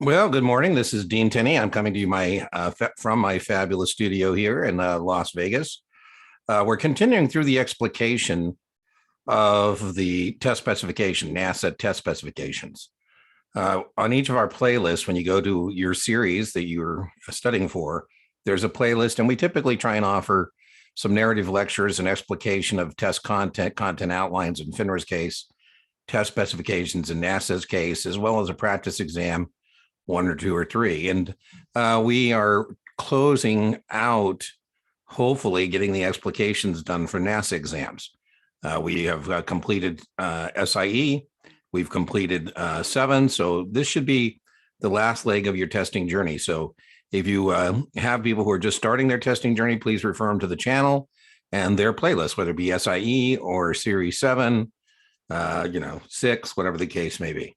Well, good morning. This is Dean Tenney. I'm coming to you from my fabulous studio here in Las Vegas. We're continuing through the explication of the test specification, NASA test specifications. On each of our playlists, when you go to your series that you're studying for, there's a playlist, and we typically try and offer some narrative lectures and explication of test content outlines in FINRA's case, test specifications in NASA's case, as well as a practice exam, one or two or three. And we are closing out, hopefully getting the explications done for NASA exams. We have completed SIE. We've completed 7. So this should be the last leg of your testing journey. So if you have people who are just starting their testing journey, please refer them to the channel and their playlist, whether it be SIE or Series 7, 6, whatever the case may be.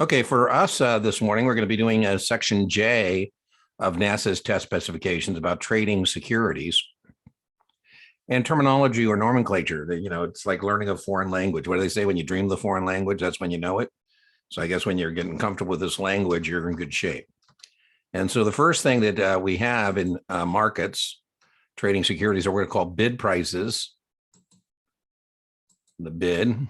Okay, for us this morning, we're going to be doing a section J of NASA's test specifications about trading securities and terminology or nomenclature. It's like learning a foreign language. What do they say? When you dream the foreign language, that's when you know it. So I guess when you're getting comfortable with this language, you're in good shape. And so the first thing that we have in markets, trading securities, are what we're going to call bid prices. The bid.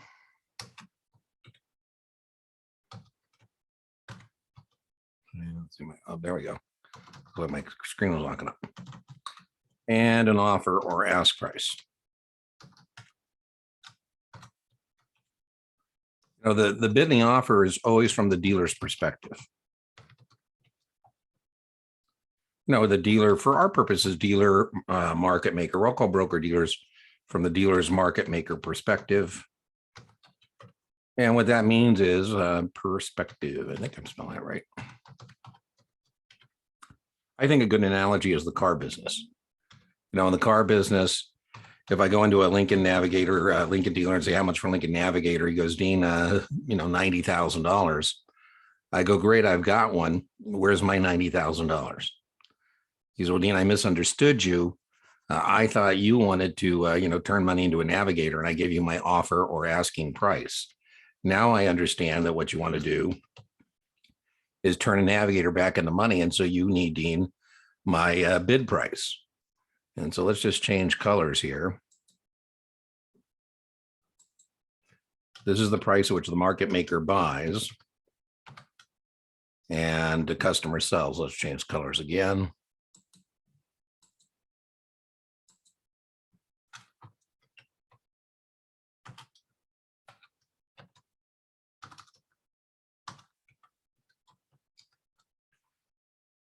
Let's see there we go. My screen was locking up. And an offer or ask price. The bidding offer is always from the dealer's perspective. The dealer, for our purposes, dealer, market maker, we'll call broker dealers from the dealer's market maker perspective. And what that means is perspective. I think I'm spelling it right. I think a good analogy is the car business. In the car business, if I go into a Lincoln Navigator, Lincoln dealer and say, how much for Lincoln Navigator? He goes, Dean, $90,000. I go, great, I've got one. Where's my $90,000? He says, well, Dean, I misunderstood you. I thought you wanted to, turn money into a Navigator, and I gave you my offer or asking price. Now I understand that what you want to do is turn a Navigator back into money. And so you need, Dean, my bid price. And so let's just change colors here. This is the price at which the market maker buys and the customer sells. Let's change colors again.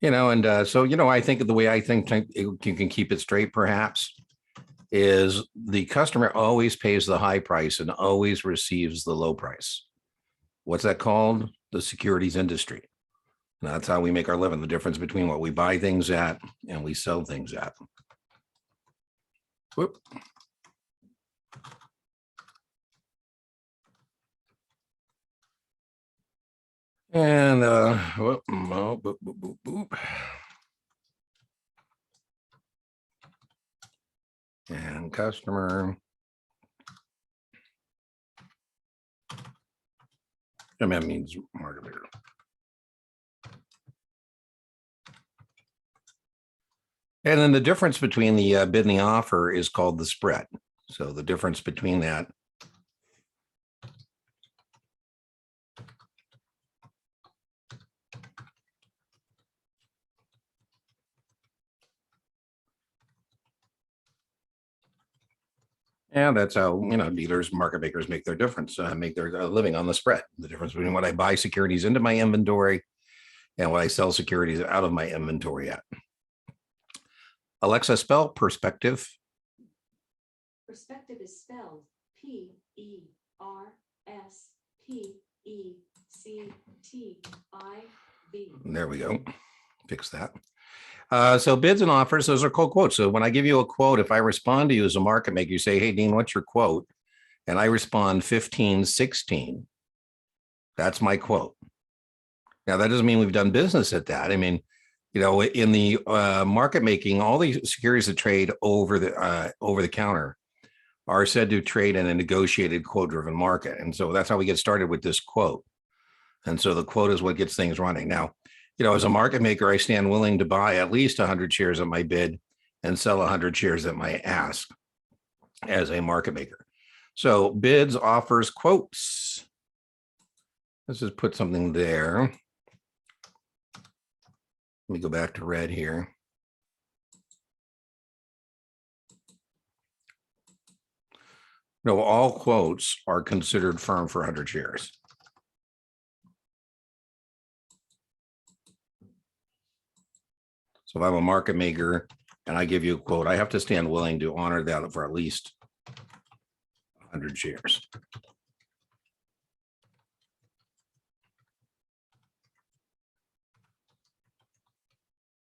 I think the way I think you can keep it straight, perhaps, is the customer always pays the high price and always receives the low price. What's that called? The securities industry. And that's how we make our living, the difference between what we buy things at and we sell things at. Whoop. And boop, boop, boop, boop. And customer. And that means market maker. And then the difference between the bid and the offer is called the spread. So the difference between that and that's how, dealers, market makers make their difference, make their living on the spread. The difference between what I buy securities into my inventory and what I sell securities out of my inventory at. Alexa, spell perspective. Perspective is spelled P-E-R-S-P-E-C-T-I-V. There we go. Fix that. So bids and offers, those are called quotes. So when I give you a quote, if I respond to you as a market maker, you say, hey, Dean, what's your quote? And I respond 1516. That's my quote. Now, that doesn't mean we've done business at that. I mean, in the market making, all the securities that trade over the counter are said to trade in a negotiated quote driven market. And so that's how we get started with this quote. And so the quote is what gets things running. Now, as a market maker, I stand willing to buy at least 100 shares at my bid and sell 100 shares at my ask as a market maker. So bids, offers, quotes. Let's just put something there. Let me go back to red here. No, all quotes are considered firm for 100 shares. So if I'm a market maker and I give you a quote, I have to stand willing to honor that for at least 100 shares.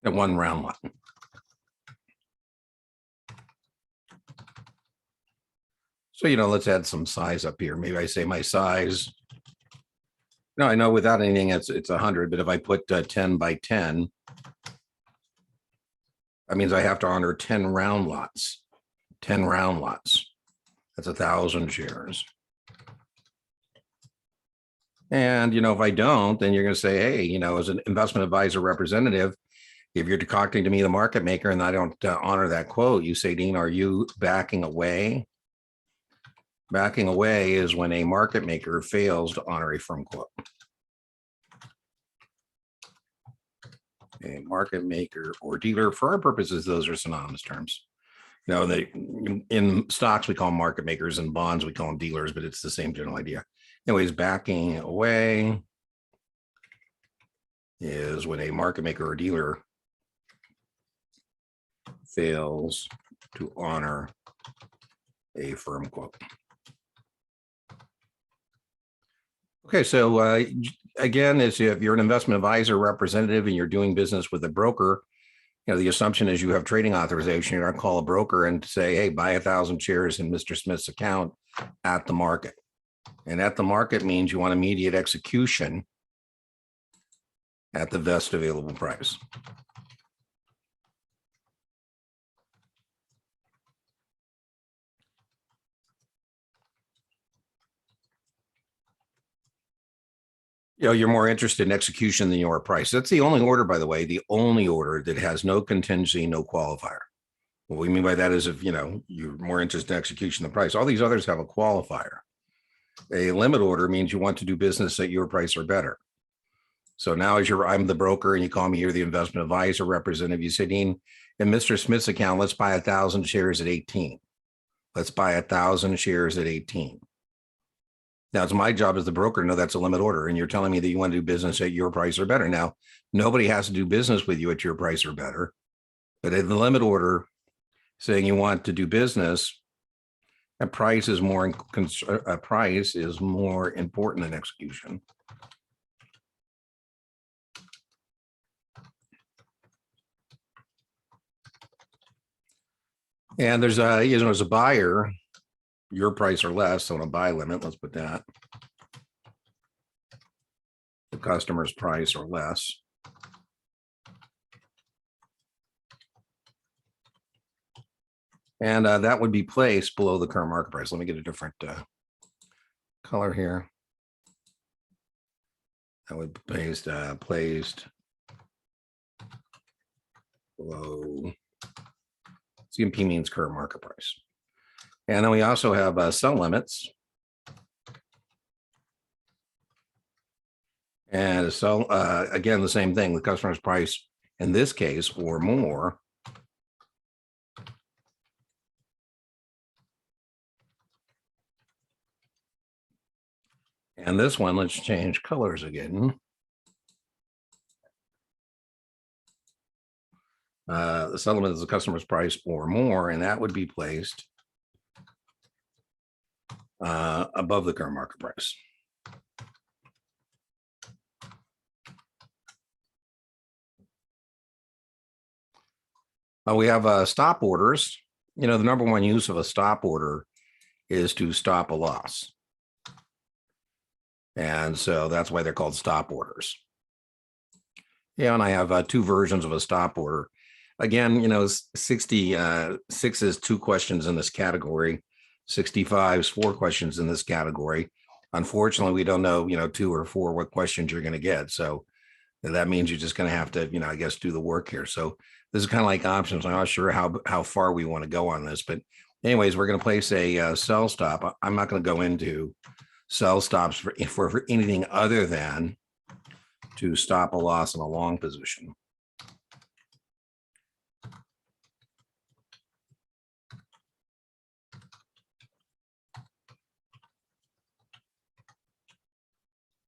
At one round lot. So, let's add some size up here. Maybe I say my size. No, I know without anything, it's 100, but if I put 10 by 10, that means I have to honor 10 round lots. 10 round lots. That's 1,000 shares. And, if I don't, then you're going to say, hey, as an investment advisor representative, if you're concocting to me, the market maker, and I don't honor that quote, you say, Dean, are you backing away? Backing away is when a market maker fails to honor a firm quote. A market maker or dealer, for our purposes, those are synonymous terms. In stocks, we call them market makers, and bonds, we call them dealers, but it's the same general idea. Anyways, backing away is when a market maker or dealer fails to honor a firm quote. Okay, so again, if you're an investment advisor representative and you're doing business with a broker, the assumption is you have trading authorization. You're going to call a broker and say, hey, buy 1,000 shares in Mr. Smith's account at the market. And at the market means you want immediate execution at the best available price. You're more interested in execution than you are price. That's the only order, by the way, the only order that has no contingency, no qualifier. What we mean by that is if, you're more interested in execution than price. All these others have a qualifier. A limit order means you want to do business at your price or better. So now I'm the broker and you call me, you're the investment advisor representative. You say, Dean, in Mr. Smith's account, let's buy 1,000 shares at 18. Let's buy 1,000 shares at 18. Now, it's my job as the broker to know that's a limit order, and you're telling me that you want to do business at your price or better. Now, nobody has to do business with you at your price or better, but in the limit order saying you want to do business, a price is more important than execution. And there's as a buyer, your price or less on a buy limit, let's put that. The customer's price or less. And that would be placed below the current market price. Let me get a different color here. That would be placed below. CMP means current market price. And then we also have sell limits. And so again, the same thing, the customer's price in this case or more. And this one, let's change colors again. The settlement is the customer's price or more, and that would be placed above the current market price. We have stop orders. The number one use of a stop order is to stop a loss. And so that's why they're called stop orders. Yeah, and I have two versions of a stop order. Again, 66 is 2 questions in this category. 65 is 4 questions in this category. Unfortunately, we don't know, 2 or 4 what questions you're going to get. So that means you're just going to have to, I guess, do the work here. So this is kind of like options. I'm not sure how far we want to go on this, but anyways, we're going to place a sell stop. I'm not going to go into sell stops for anything other than to stop a loss in a long position.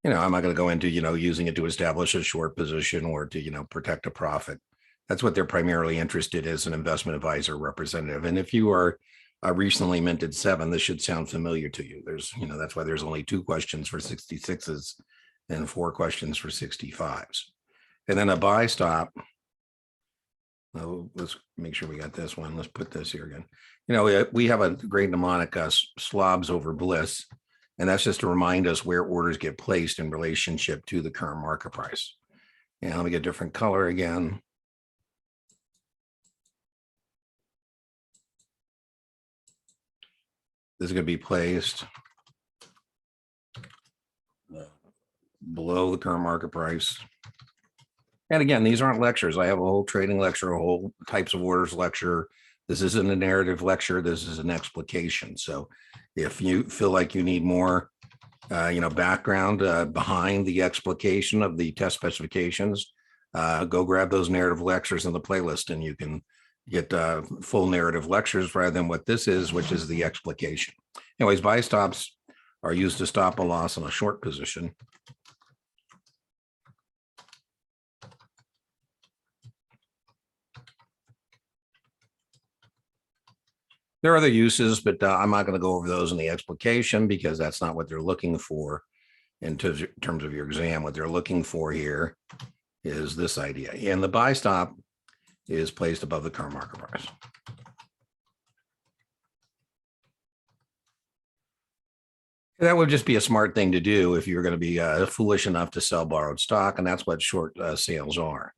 I'm not going to go into, using it to establish a short position or to, protect a profit. That's what they're primarily interested in as an investment advisor representative. And if you are a recently minted 7, this should sound familiar to you. There's, that's why there's only 2 questions for 66s and 4 questions for 65s. And then a buy stop. Let's make sure we got this one. Let's put this here again. We have a great mnemonic, slobs over bliss. And that's just to remind us where orders get placed in relationship to the current market price. And let me get a different color again. This is going to be placed below the current market price. And again, these aren't lectures. I have a whole trading lecture, a whole types of orders lecture. This isn't a narrative lecture. This is an explication. So if you feel like you need more, background behind the explication of the test specifications, go grab those narrative lectures in the playlist and you can get full narrative lectures rather than what this is, which is the explication. Anyways, buy stops are used to stop a loss in a short position. There are other uses, but I'm not going to go over those in the explication because that's not what they're looking for in terms of your exam. What they're looking for here is this idea. And the buy stop is placed above the current market price. That would just be a smart thing to do if you're going to be foolish enough to sell borrowed stock. And that's what short sales are.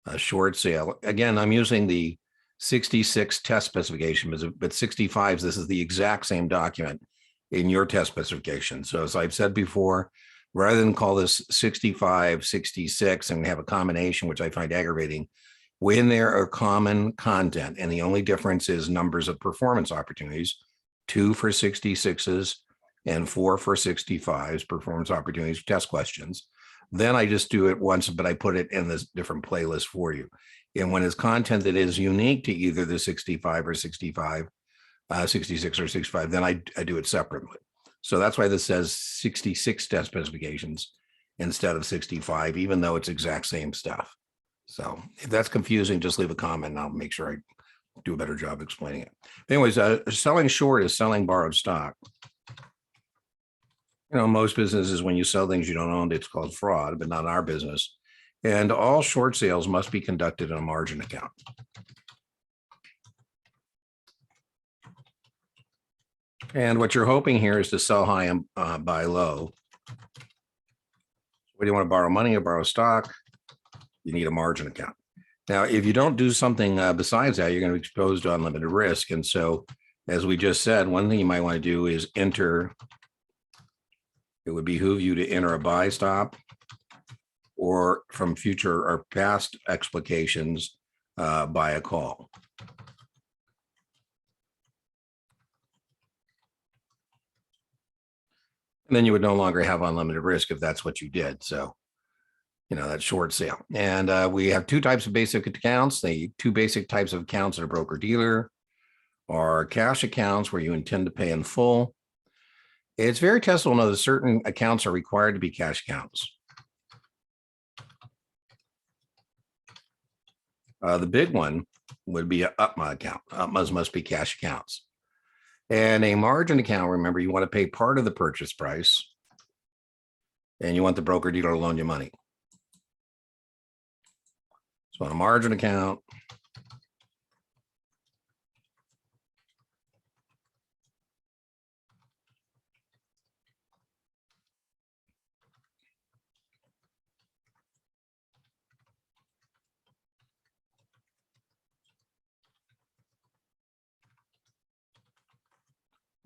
A short sale. Again, I'm using the 66 test specification, but 65s, this is the exact same document in your test specification. So as I've said before, rather than call this 65, 66 and have a combination, which I find aggravating, when there are common content and the only difference is numbers of performance opportunities, 2 for 66s and 4 for 65s, performance opportunities, test questions, then I just do it once, but I put it in this different playlist for you. And when it's content that is unique to either the 65 or 65, 66 or 65, then I do it separately. So that's why this says 66 test specifications instead of 65, even though it's exact same stuff. So if that's confusing, just leave a comment and I'll make sure I do a better job explaining it. But anyways, selling short is selling borrowed stock. Most businesses, when you sell things you don't own, it's called fraud, but not our business. And all short sales must be conducted in a margin account. And what you're hoping here is to sell high and buy low. Whether you want to borrow money or borrow stock, you need a margin account. Now, if you don't do something besides that, you're going to be exposed to unlimited risk. And so, as we just said, one thing you might want to do is enter. It would behoove you to enter a buy stop or from future or past explications by a call. And then you would no longer have unlimited risk if that's what you did. So, that's short sale. And we have 2 types of basic accounts. The 2 basic types of accounts in a broker dealer are cash accounts where you intend to pay in full. It's very testable to know that certain accounts are required to be cash accounts. The big one would be an UPMA account. UPMAs must be cash accounts. And a margin account, remember, you want to pay part of the purchase price and you want the broker dealer to loan you money. So on a margin account,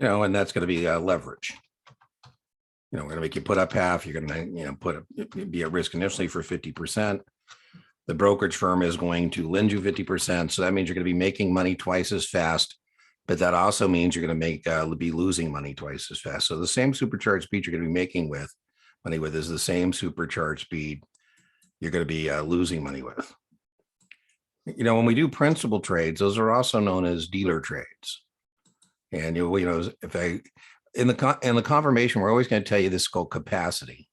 and that's going to be leverage. we're going to make you put up half. You're going to, be at risk initially for 50%. The brokerage firm is going to lend you 50%. So that means you're going to be making money twice as fast, but that also means you're going to be losing money twice as fast. So the same supercharged speed you're going to be making money with is the same supercharged speed you're going to be losing money with. When we do principal trades, those are also known as dealer trades. And if in the confirmation, we're always going to tell you this is called capacity.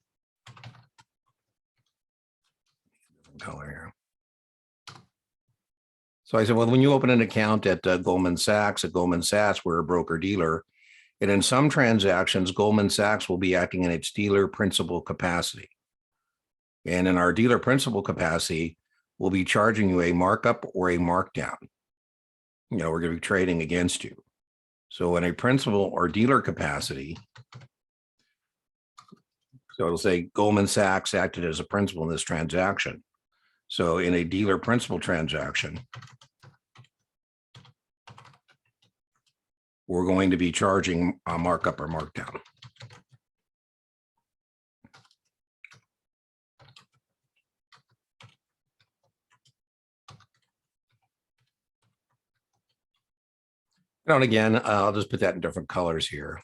Color here. So I said, well, when you open an account at Goldman Sachs, we're a broker dealer. And in some transactions, Goldman Sachs will be acting in its dealer principal capacity. And in our dealer principal capacity, we'll be charging you a markup or a markdown. We're going to be trading against you. So in a principal or dealer capacity, so it'll say Goldman Sachs acted as a principal in this transaction. So in a dealer principal transaction, we're going to be charging a markup or markdown. And again, I'll just put that in different colors here.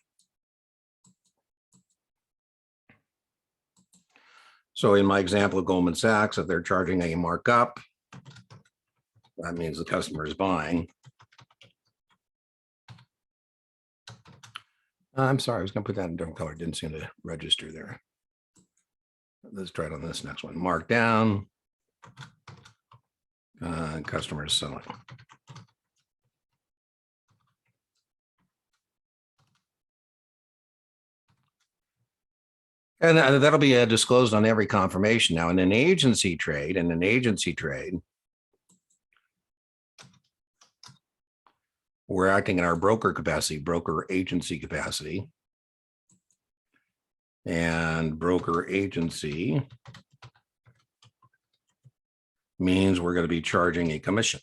So in my example of Goldman Sachs, if they're charging a markup, that means the customer is buying. I'm sorry, I was going to put that in a different color. It didn't seem to register there. Let's try it on this next one. Markdown. Customer is selling. And that'll be disclosed on every confirmation. Now, in an agency trade, we're acting in our broker capacity, broker agency capacity. And broker agency means we're going to be charging a commission.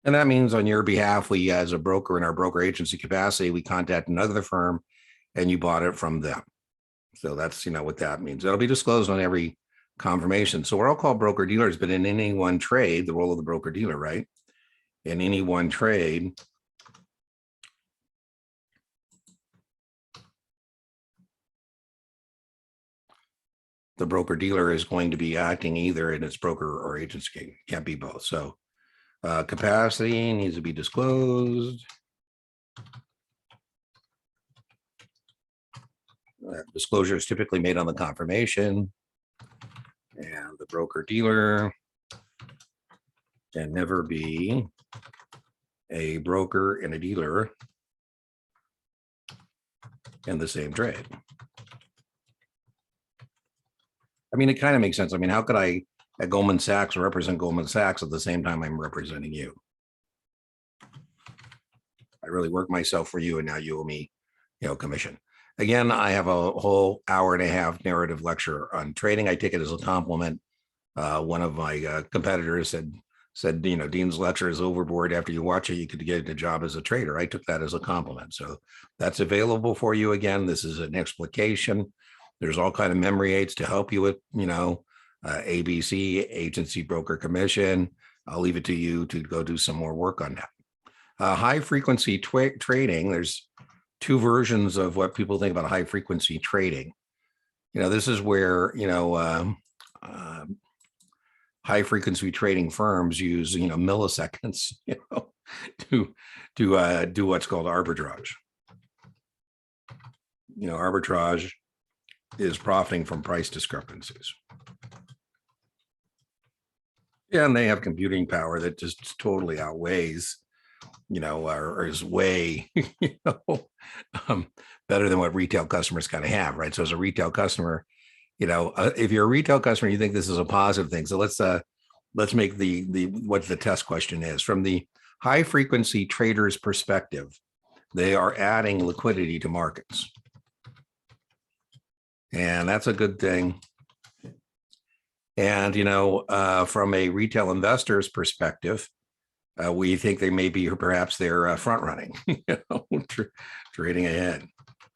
And that means on your behalf, we, as a broker in our broker agency capacity, we contact another firm and you bought it from them. So that's, what that means. That'll be disclosed on every confirmation. So we're all called broker dealers, but in any one trade, the role of the broker dealer, right? In any one trade, the broker dealer is going to be acting either in its broker or agency. Can't be both. So capacity needs to be disclosed. Disclosure is typically made on the confirmation, and the broker dealer can never be a broker and a dealer in the same trade. I mean, it kind of makes sense. I mean, how could I at Goldman Sachs represent Goldman Sachs at the same time I'm representing you? I really work myself for you, and now you owe me, commission. Again, I have a whole hour and a half narrative lecture on trading. I take it as a compliment. One of my competitors said, Dean's lecture is overboard. After you watch it, you could get a job as a trader. I took that as a compliment. So that's available for you. Again, this is an explication. There's all kind of memory aids to help you with, ABC, agency, broker, commission. I'll leave it to you to go do some more work on that. High frequency trading. There's two versions of what people think about high frequency trading. This is where, high frequency trading firms use, milliseconds, to do what's called arbitrage. Arbitrage is profiting from price discrepancies. Yeah, and they have computing power that just totally outweighs, or is way, better than what retail customers kind of have, right? So as a retail customer, if you're a retail customer, you think this is a positive thing. So let's make what the test question is. From the high frequency trader's perspective, they are adding liquidity to markets. And that's a good thing. And, from a retail investor's perspective, We think they may be, perhaps they're front running, trading ahead.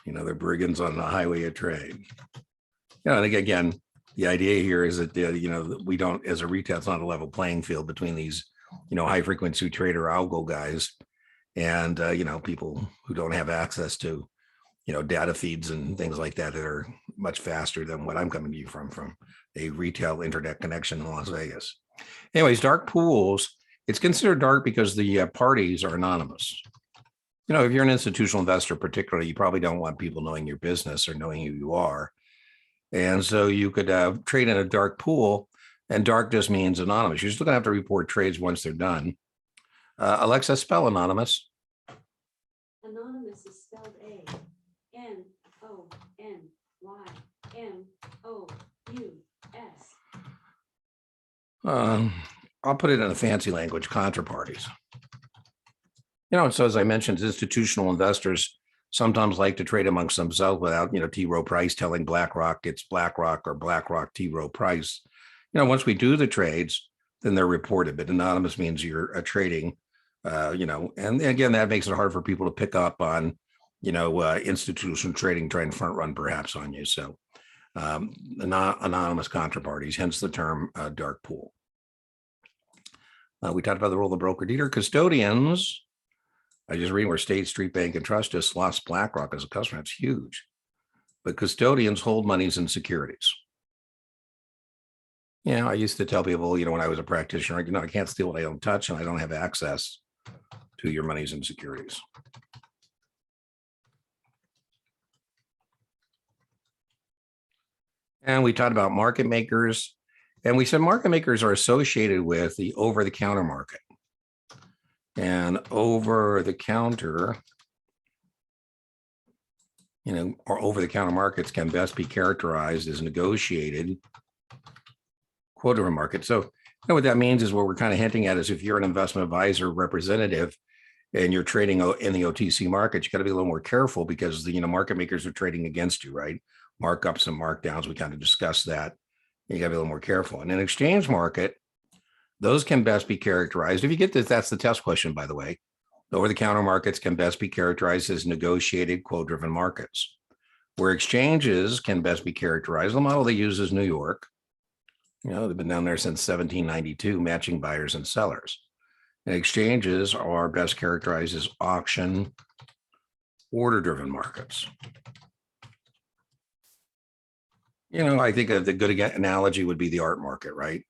They're brigands on the highway of trade. I think, again, the idea here is that, we don't, as a retail, it's not a level playing field between these, high frequency trader algo guys and, people who don't have access to, data feeds and things like that are much faster than what I'm coming to you from a retail internet connection in Las Vegas. Anyways, dark pools, it's considered dark because the parties are anonymous. If you're an institutional investor, particularly, you probably don't want people knowing your business or knowing who you are. And so you could trade in a dark pool, and dark just means anonymous. You're still going to have to report trades once they're done. Alexa, spell anonymous. Anonymous is spelled A-N-O-N-Y-M-O-U-S. I'll put it in a fancy language, contraparties. So as I mentioned, institutional investors sometimes like to trade amongst themselves without, T. Rowe Price telling BlackRock it's BlackRock or BlackRock T. Rowe Price. Once we do the trades, then they're reported. But anonymous means you're trading, and again, that makes it hard for people to pick up on, institutional trading, trying to front run perhaps on you. So anonymous contraparties, hence the term dark pool. We talked about the role of the broker dealer. Custodians, I just read where State Street Bank and Trust just lost BlackRock as a customer. That's huge. But custodians hold monies in securities. I used to tell people, when I was a practitioner, I can't steal what I don't touch, and I don't have access to your monies in securities. And we talked about market makers, and we said market makers are associated with the over-the-counter market. And over-the-counter, or over-the-counter markets can best be characterized as negotiated quote-driven market. So what that means is what we're kind of hinting at is if you're an investment advisor representative and you're trading in the OTC market, you got to be a little more careful because the market makers are trading against you, right? Markups and markdowns, we kind of discussed that. You got to be a little more careful. In an exchange market, those can best be characterized. If you get this, that's the test question, by the way. Over-the-counter markets can best be characterized as negotiated quote-driven markets. Where exchanges can best be characterized, the model they use is New York. They've been down there since 1792, matching buyers and sellers. And exchanges are best characterized as auction order-driven markets. I think the good analogy would be the art market, right?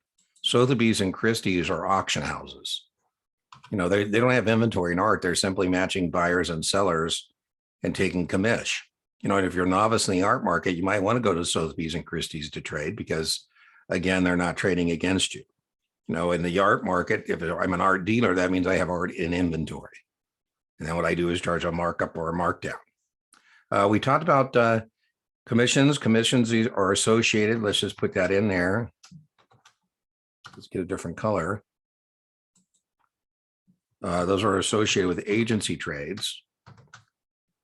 Sotheby's and Christie's are auction houses. They don't have inventory in art. They're simply matching buyers and sellers and taking commish. And if you're a novice in the art market, you might want to go to Sotheby's and Christie's to trade because, again, they're not trading against you. In the art market, if I'm an art dealer, that means I have already an inventory. And then what I do is charge a markup or a markdown. We talked about commissions. Commissions are associated. Let's just put that in there. Let's get a different color. Those are associated with agency trades.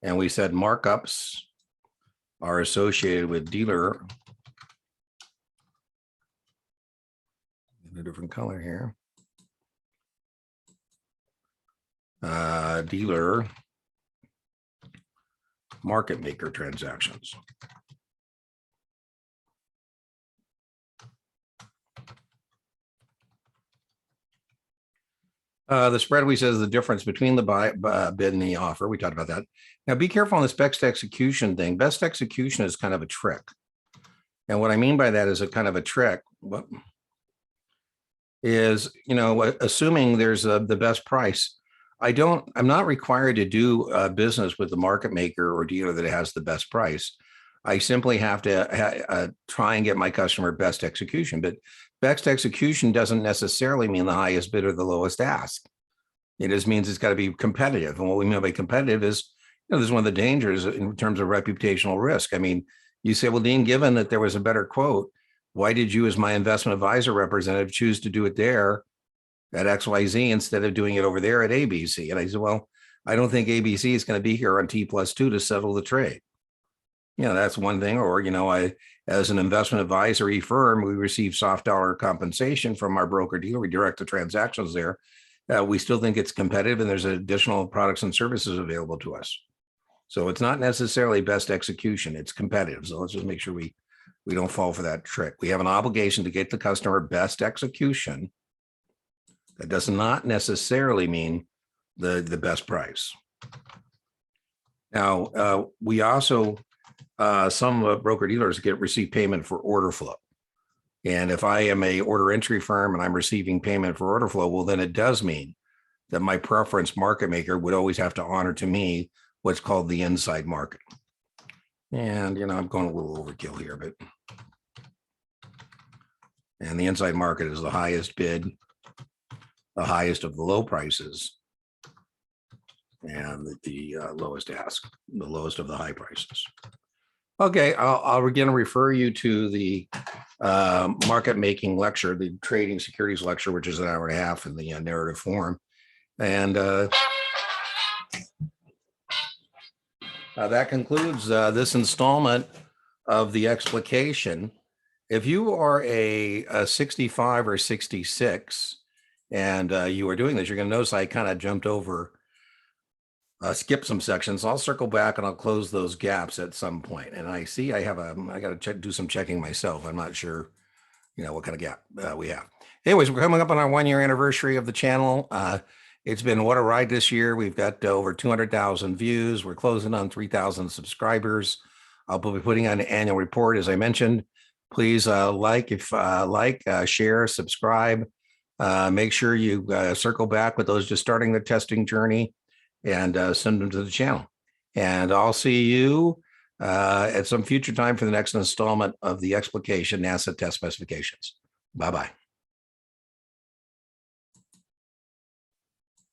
And we said markups are associated with dealer. A different color here. Dealer market maker transactions. The spread, we says the difference between the bid and the offer. We talked about that. Now, be careful on this best execution thing. Best execution is kind of a trick. And what I mean by that is a kind of a trick. Is, assuming there's the best price. I'm not required to do business with the market maker or dealer that has the best price. I simply have to try and get my customer best execution. But best execution doesn't necessarily mean the highest bid or the lowest ask. It just means it's got to be competitive. And what we mean by competitive is, this is one of the dangers in terms of reputational risk. I mean, you say, well, Dean, given that there was a better quote, why did you, as my investment advisor representative, choose to do it there at XYZ instead of doing it over there at ABC? And I said, well, I don't think ABC is going to be here on T+2 to settle the trade. That's one thing. Or, I, as an investment advisory firm, we receive soft dollar compensation from our broker dealer. We direct the transactions there. we still think it's competitive and there's additional products and services available to us. So it's not necessarily best execution, it's competitive. So let's just make sure we don't fall for that trick. We have an obligation to get the customer best execution. That does not necessarily mean the best price. Now, we also, some broker dealers receive payment for order flow. And if I am a order entry firm and I'm receiving payment for order flow, well, then it does mean that my preference market maker would always have to honor to me what's called the inside market. And, I'm going a little overkill here, but. And the inside market is the highest bid, the highest of the low prices, and the lowest ask, the lowest of the high prices. Okay, I'll again refer you to the market making lecture, the trading securities lecture, which is an hour and a half in the narrative form. And that concludes this installment of the explication. If you are a 65 or 66 and you are doing this, you're going to notice I kind of jumped over, skip some sections. I'll circle back and I'll close those gaps at some point. And I see I got to do some checking myself. I'm not sure, what kind of gap we have. Anyways, we're coming up on our 1-year anniversary of the channel. It's been what a ride this year. We've got over 200,000 views. We're closing on 3,000 subscribers. I'll be putting on an annual report, as I mentioned. Please share, subscribe. Make sure you circle back with those just starting the testing journey and send them to the channel. And I'll see you at some future time for the next installment of the explication asset test specifications. Bye-bye.